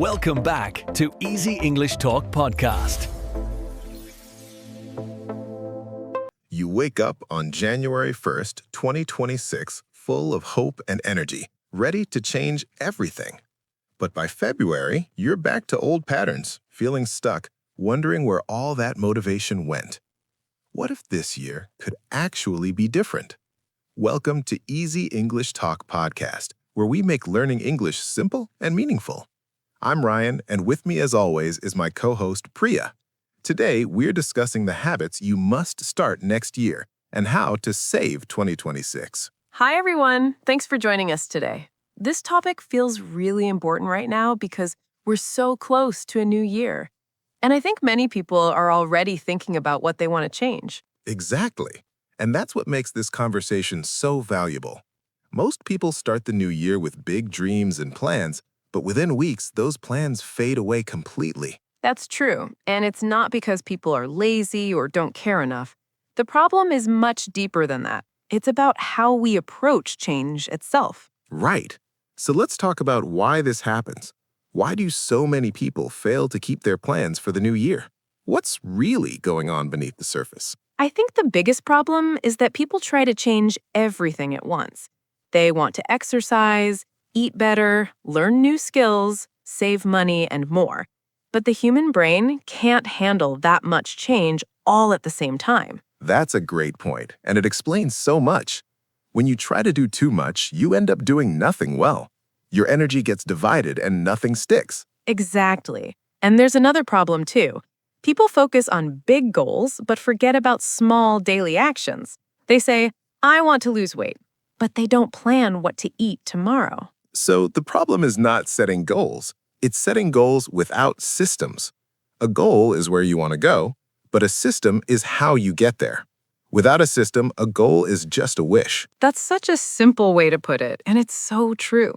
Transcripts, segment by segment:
Welcome back to Easy English Talk Podcast. You wake up on January 1st, 2026, full of hope and energy, ready to change everything. But by February, you're back to old patterns, feeling stuck, wondering where all that motivation went. What if this year could actually be different? Welcome to Easy English Talk Podcast, where we make learning English simple and meaningful. I'm Ryan, and with me as always is my co-host Priya. Today, we're discussing the habits you must start next year and how to save 2026. Hi, everyone. Thanks for joining us today. This topic feels really important right now because we're so close to a new year. And I think many people are already thinking about what they want to change. Exactly. And that's what makes this conversation so valuable. Most people start the new year with big dreams and plans, but within weeks, those plans fade away completely. That's true. And it's not because people are lazy or don't care enough. The problem is much deeper than that. It's about how we approach change itself. Right. So let's talk about why this happens. Why do so many people fail to keep their plans for the new year? What's really going on beneath the surface? I think the biggest problem is that people try to change everything at once. They want to exercise, eat better, learn new skills, save money, and more. But the human brain can't handle that much change all at the same time. That's a great point, and it explains so much. When you try to do too much, you end up doing nothing well. Your energy gets divided and nothing sticks. Exactly. And there's another problem too. People focus on big goals but forget about small daily actions. They say, I want to lose weight, but they don't plan what to eat tomorrow. So the problem is not setting goals. It's setting goals without systems. A goal is where you want to go, but a system is how you get there. Without a system, a goal is just a wish. That's such a simple way to put it, and it's so true.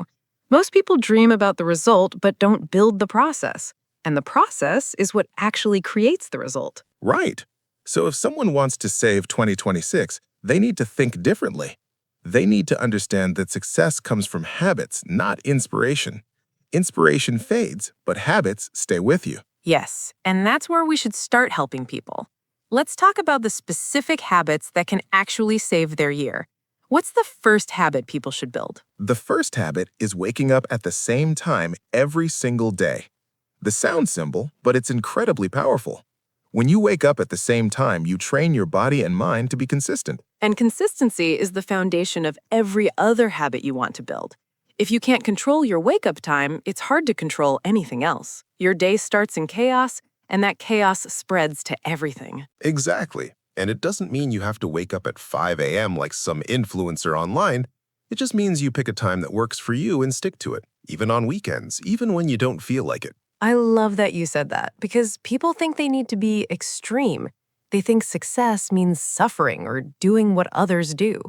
Most people dream about the result but don't build the process. And the process is what actually creates the result. Right. So if someone wants to save 2026, they need to think differently. They need to understand that success comes from habits, not inspiration. Inspiration fades, but habits stay with you. Yes, and that's where we should start helping people. Let's talk about the specific habits that can actually save their year. What's the first habit people should build? The first habit is waking up at the same time every single day. This sounds simple, but it's incredibly powerful. When you wake up at the same time, you train your body and mind to be consistent. And consistency is the foundation of every other habit you want to build. If you can't control your wake-up time, it's hard to control anything else. Your day starts in chaos, and that chaos spreads to everything. Exactly. And it doesn't mean you have to wake up at 5 a.m. like some influencer online. It just means you pick a time that works for you and stick to it, even on weekends, even when you don't feel like it. I love that you said that, because people think they need to be extreme. They think success means suffering or doing what others do.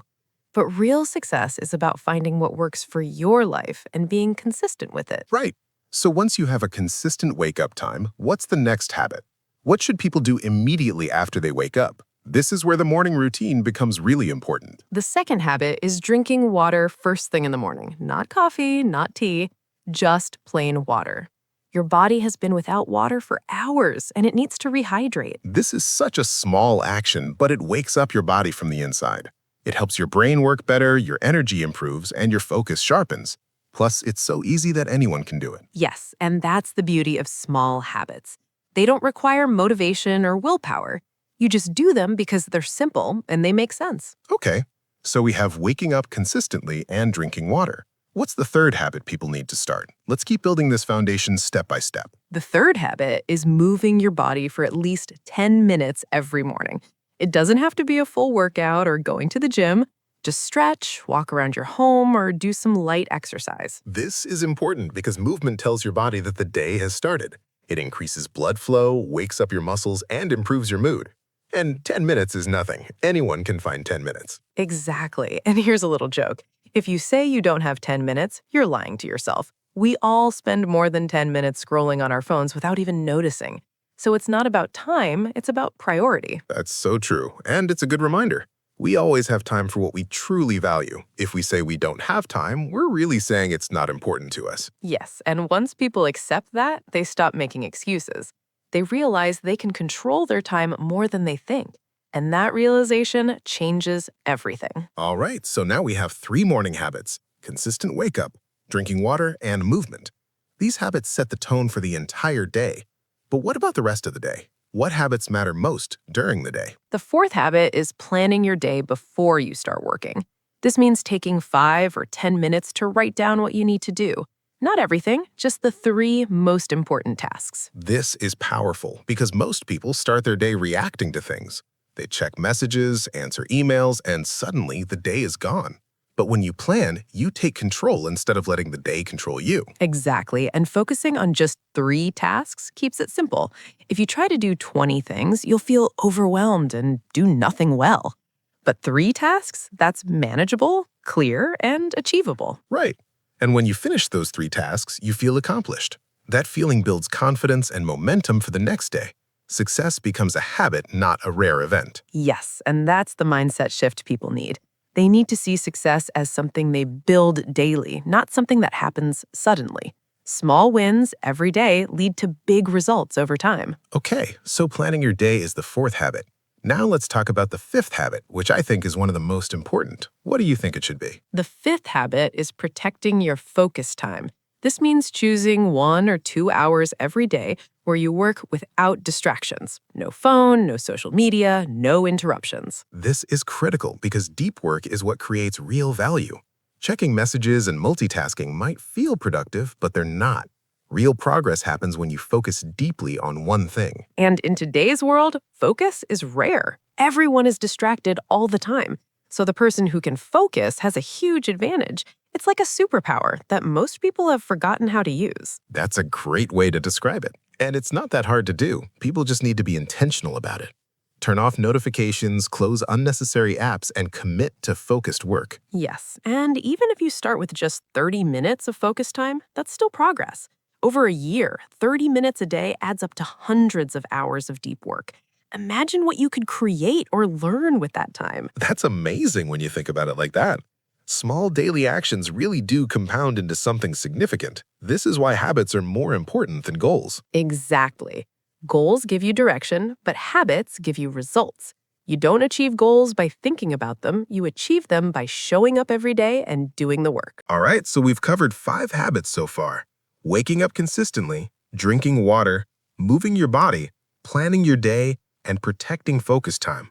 But real success is about finding what works for your life and being consistent with it. Right. So once you have a consistent wake-up time, what's the next habit? What should people do immediately after they wake up? This is where the morning routine becomes really important. The second habit is drinking water first thing in the morning. Not coffee, not tea, just plain water. Your body has been without water for hours, and it needs to rehydrate. This is such a small action, but it wakes up your body from the inside. It helps your brain work better, your energy improves, and your focus sharpens. Plus, it's so easy that anyone can do it. Yes, and that's the beauty of small habits. They don't require motivation or willpower. You just do them because they're simple and they make sense. Okay, so we have waking up consistently and drinking water. What's the third habit people need to start? Let's keep building this foundation step by step. The third habit is moving your body for at least 10 minutes every morning. It doesn't have to be a full workout or going to the gym. Just stretch, walk around your home, or do some light exercise. This is important because movement tells your body that the day has started. It increases blood flow, wakes up your muscles, and improves your mood. And 10 minutes is nothing. Anyone can find 10 minutes. Exactly. And here's a little joke. If you say you don't have 10 minutes, you're lying to yourself. We all spend more than 10 minutes scrolling on our phones without even noticing. So it's not about time, it's about priority. That's so true, and it's a good reminder. We always have time for what we truly value. If we say we don't have time, we're really saying it's not important to us. Yes, and once people accept that, they stop making excuses. They realize they can control their time more than they think. And that realization changes everything. All right, so now we have 3 morning habits: consistent wake up, drinking water, and movement. These habits set the tone for the entire day. But what about the rest of the day? What habits matter most during the day? The fourth habit is planning your day before you start working. This means taking 5 or 10 minutes to write down what you need to do. Not everything, just the 3 most important tasks. This is powerful because most people start their day reacting to things. They check messages, answer emails, and suddenly the day is gone. But when you plan, you take control instead of letting the day control you. Exactly, and focusing on just 3 tasks keeps it simple. If you try to do 20 things, you'll feel overwhelmed and do nothing well. But 3 tasks, that's manageable, clear, and achievable. Right. And when you finish those 3 tasks, you feel accomplished. That feeling builds confidence and momentum for the next day. Success becomes a habit, not a rare event. Yes, and that's the mindset shift people need. They need to see success as something they build daily, not something that happens suddenly. Small wins every day lead to big results over time. Okay, so planning your day is the 4th habit. Now let's talk about the 5th habit, which I think is one of the most important. What do you think it should be? The 5th habit is protecting your focus time. This means choosing 1 or 2 hours every day where you work without distractions. No phone, no social media, no interruptions. This is critical because deep work is what creates real value. Checking messages and multitasking might feel productive, but they're not. Real progress happens when you focus deeply on one thing. And in today's world, focus is rare. Everyone is distracted all the time. So the person who can focus has a huge advantage. It's like a superpower that most people have forgotten how to use. That's a great way to describe it. And it's not that hard to do. People just need to be intentional about it. Turn off notifications, close unnecessary apps, and commit to focused work. Yes, and even if you start with just 30 minutes of focus time, that's still progress. Over a year, 30 minutes a day adds up to hundreds of hours of deep work. Imagine what you could create or learn with that time. That's amazing when you think about it like that. Small daily actions really do compound into something significant. This is why habits are more important than goals. Exactly. Goals give you direction, but habits give you results. You don't achieve goals by thinking about them. You achieve them by showing up every day and doing the work. All right, so we've covered 5 habits so far: waking up consistently, drinking water, moving your body, planning your day, and protecting focus time.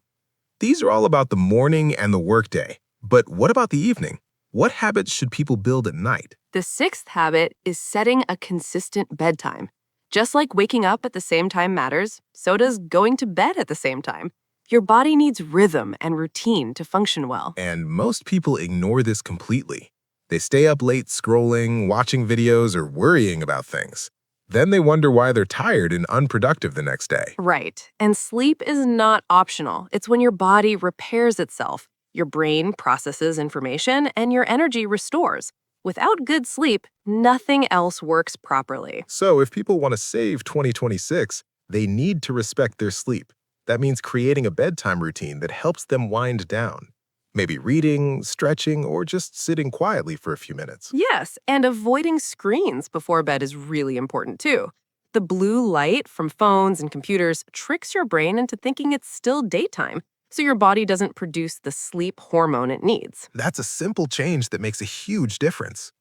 These are all about the morning and the workday. But what about the evening? What habits should people build at night? The 6th habit is setting a consistent bedtime. Just like waking up at the same time matters, so does going to bed at the same time. Your body needs rhythm and routine to function well. And most people ignore this completely. They stay up late scrolling, watching videos, or worrying about things. Then they wonder why they're tired and unproductive the next day. Right. And sleep is not optional. It's when your body repairs itself. Your brain processes information and your energy restores. Without good sleep, nothing else works properly. So if people want to save 2026, they need to respect their sleep. That means creating a bedtime routine that helps them wind down. Maybe reading, stretching, or just sitting quietly for a few minutes. Yes, and avoiding screens before bed is really important too. The blue light from phones and computers tricks your brain into thinking it's still daytime, so your body doesn't produce the sleep hormone it needs. That's a simple change that makes a huge difference.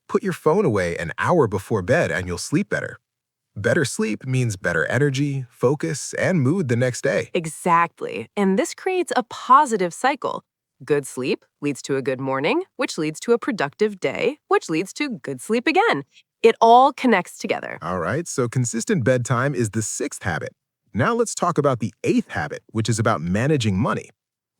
Put your phone away an hour before bed and you'll sleep better. Better sleep means better energy, focus, and mood the next day. Exactly, and this creates a positive cycle. Good sleep leads to a good morning, which leads to a productive day, which leads to good sleep again. It all connects together. All right, so consistent bedtime is the 6th habit. Now let's talk about the 8th habit, which is about managing money.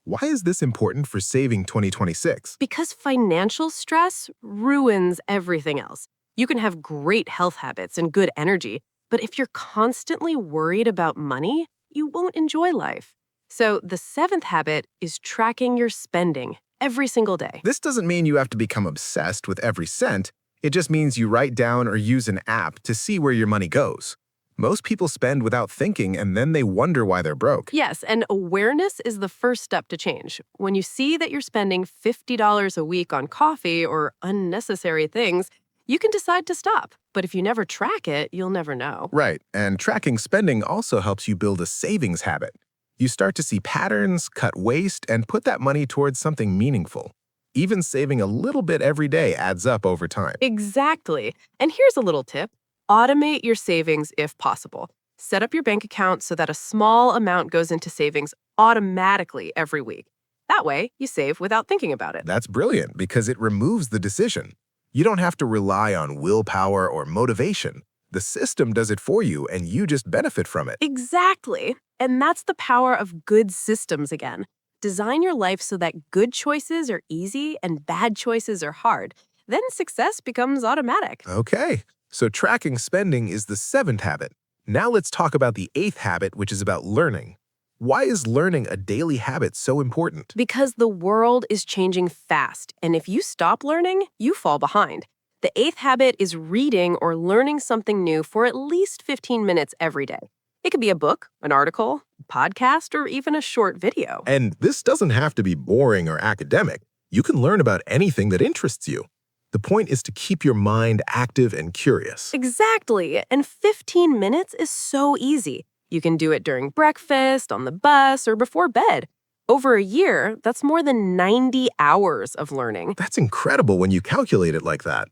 Why is this important for saving 2026? Because financial stress ruins everything else. You can have great health habits and good energy, but if you're constantly worried about money, you won't enjoy life. So the 7th habit is tracking your spending every single day. This doesn't mean you have to become obsessed with every cent. It just means you write down or use an app to see where your money goes. Most people spend without thinking and then they wonder why they're broke. Yes, and awareness is the first step to change. When you see that you're spending $50 a week on coffee or unnecessary things, you can decide to stop. But if you never track it, you'll never know. Right, and tracking spending also helps you build a savings habit. You start to see patterns, cut waste, and put that money towards something meaningful. Even saving a little bit every day adds up over time. Exactly. And here's a little tip. Automate your savings if possible. Set up your bank account so that a small amount goes into savings automatically every week. That way, you save without thinking about it. That's brilliant because it removes the decision. You don't have to rely on willpower or motivation. The system does it for you and you just benefit from it. Exactly. And that's the power of good systems again. Design your life so that good choices are easy and bad choices are hard. Then success becomes automatic. Okay, so tracking spending is the 7th habit. Now let's talk about the 8th habit, which is about learning. Why is learning a daily habit so important? Because the world is changing fast, and if you stop learning, you fall behind. The 8th habit is reading or learning something new for at least 15 minutes every day. It could be a book, an article, a podcast, or even a short video. And this doesn't have to be boring or academic. You can learn about anything that interests you. The point is to keep your mind active and curious. Exactly, and 15 minutes is so easy. You can do it during breakfast, on the bus, or before bed. Over a year, that's more than 90 hours of learning. That's incredible when you calculate it like that.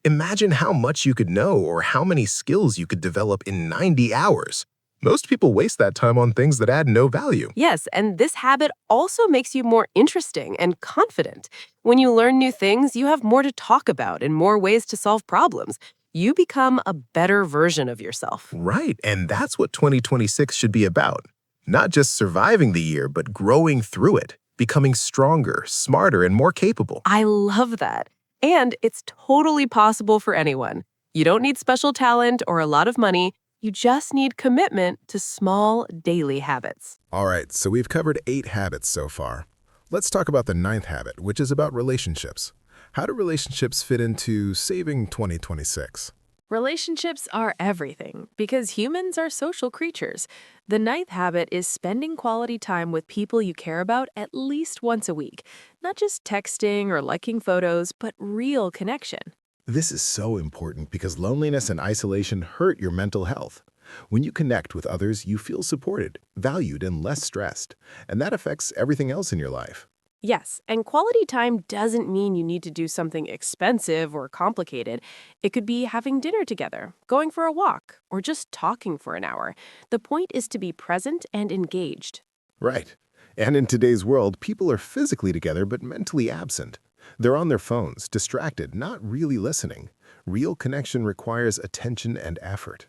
Imagine how much you could know or how many skills you could develop in 90 hours. Most people waste that time on things that add no value. Yes, and this habit also makes you more interesting and confident. When you learn new things, you have more to talk about and more ways to solve problems. You become a better version of yourself. Right, and that's what 2026 should be about. Not just surviving the year, but growing through it, becoming stronger, smarter, and more capable. I love that. And it's totally possible for anyone. You don't need special talent or a lot of money. You just need commitment to small daily habits. All right, so we've covered 8 habits so far. Let's talk about the 9th habit, which is about relationships. How do relationships fit into saving 2026? Relationships are everything because humans are social creatures. The 9th habit is spending quality time with people you care about at least once a week. Not just texting or liking photos, but real connection. This is so important because loneliness and isolation hurt your mental health. When you connect with others, you feel supported, valued, and less stressed. And that affects everything else in your life. Yes, and quality time doesn't mean you need to do something expensive or complicated. It could be having dinner together, going for a walk, or just talking for an hour. The point is to be present and engaged. Right. And in today's world, people are physically together but mentally absent. They're on their phones, distracted, not really listening. Real connection requires attention and effort.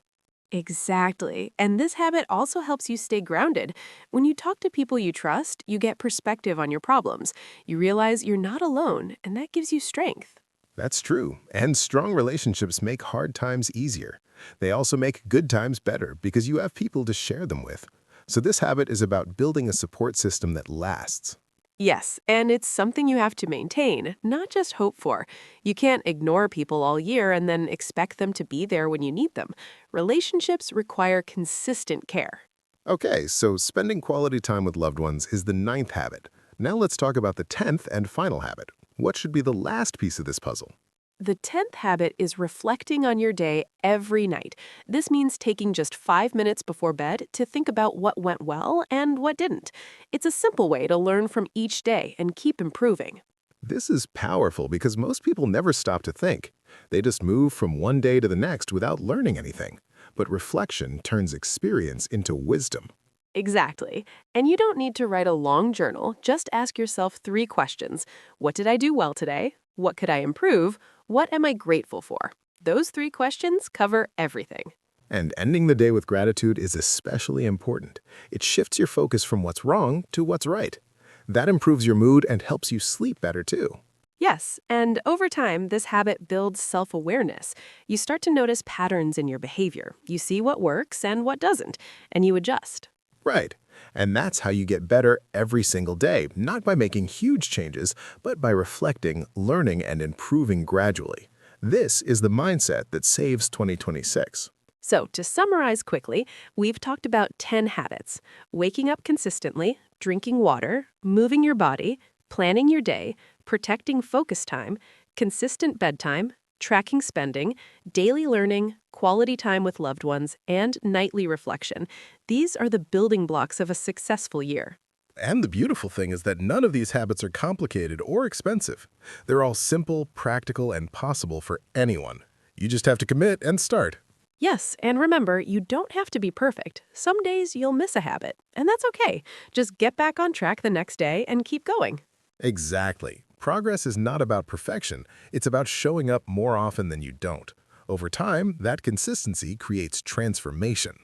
Exactly. And this habit also helps you stay grounded. When you talk to people you trust, you get perspective on your problems. You realize you're not alone, and that gives you strength. That's true. And strong relationships make hard times easier. They also make good times better because you have people to share them with. So this habit is about building a support system that lasts. Yes, and it's something you have to maintain, not just hope for. You can't ignore people all year and then expect them to be there when you need them. Relationships require consistent care. Okay, so spending quality time with loved ones is the 9th habit. Now let's talk about the 10th and final habit. What should be the last piece of this puzzle? The 10th habit is reflecting on your day every night. This means taking just 5 minutes before bed to think about what went well and what didn't. It's a simple way to learn from each day and keep improving. This is powerful because most people never stop to think. They just move from one day to the next without learning anything. But reflection turns experience into wisdom. Exactly. And you don't need to write a long journal. Just ask yourself 3 questions. What did I do well today? What could I improve? What am I grateful for? Those 3 questions cover everything. And ending the day with gratitude is especially important. It shifts your focus from what's wrong to what's right. That improves your mood and helps you sleep better too. Yes, and over time, this habit builds self-awareness. You start to notice patterns in your behavior. You see what works and what doesn't, and you adjust. Right. And that's how you get better every single day, not by making huge changes, but by reflecting, learning, and improving gradually. This is the mindset that saves 2026. So, to summarize quickly, we've talked about 10 habits: waking up consistently, drinking water, moving your body, planning your day, protecting focus time, consistent bedtime, tracking spending, daily learning, quality time with loved ones, and nightly reflection. These are the building blocks of a successful year. And the beautiful thing is that none of these habits are complicated or expensive. They're all simple, practical, and possible for anyone. You just have to commit and start. Yes, and remember, you don't have to be perfect. Some days you'll miss a habit, and that's okay. Just get back on track the next day and keep going. Exactly. Progress is not about perfection. It's about showing up more often than you don't. Over time, that consistency creates transformation.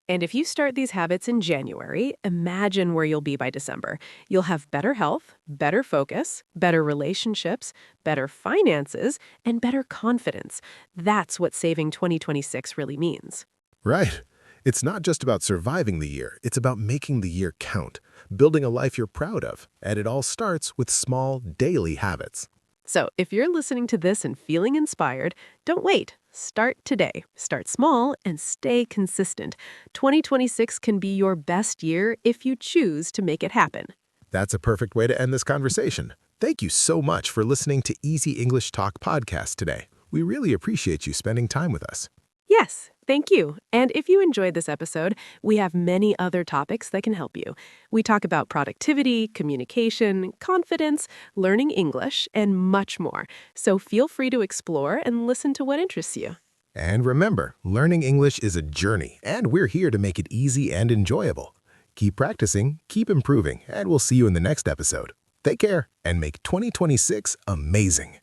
And if you start these habits in January, imagine where you'll be by December. You'll have better health, better focus, better relationships, better finances, and better confidence. That's what saving 2026 really means. Right. It's not just about surviving the year. It's about making the year count, building a life you're proud of. And it all starts with small, daily habits. So if you're listening to this and feeling inspired, don't wait. Start today. Start small and stay consistent. 2026 can be your best year if you choose to make it happen. That's a perfect way to end this conversation. Thank you so much for listening to Easy English Talk podcast today. We really appreciate you spending time with us. Yes, thank you. And if you enjoyed this episode, we have many other topics that can help you. We talk about productivity, communication, confidence, learning English, and much more. So feel free to explore and listen to what interests you. And remember, learning English is a journey, and we're here to make it easy and enjoyable. Keep practicing, keep improving, and we'll see you in the next episode. Take care, and make 2026 amazing.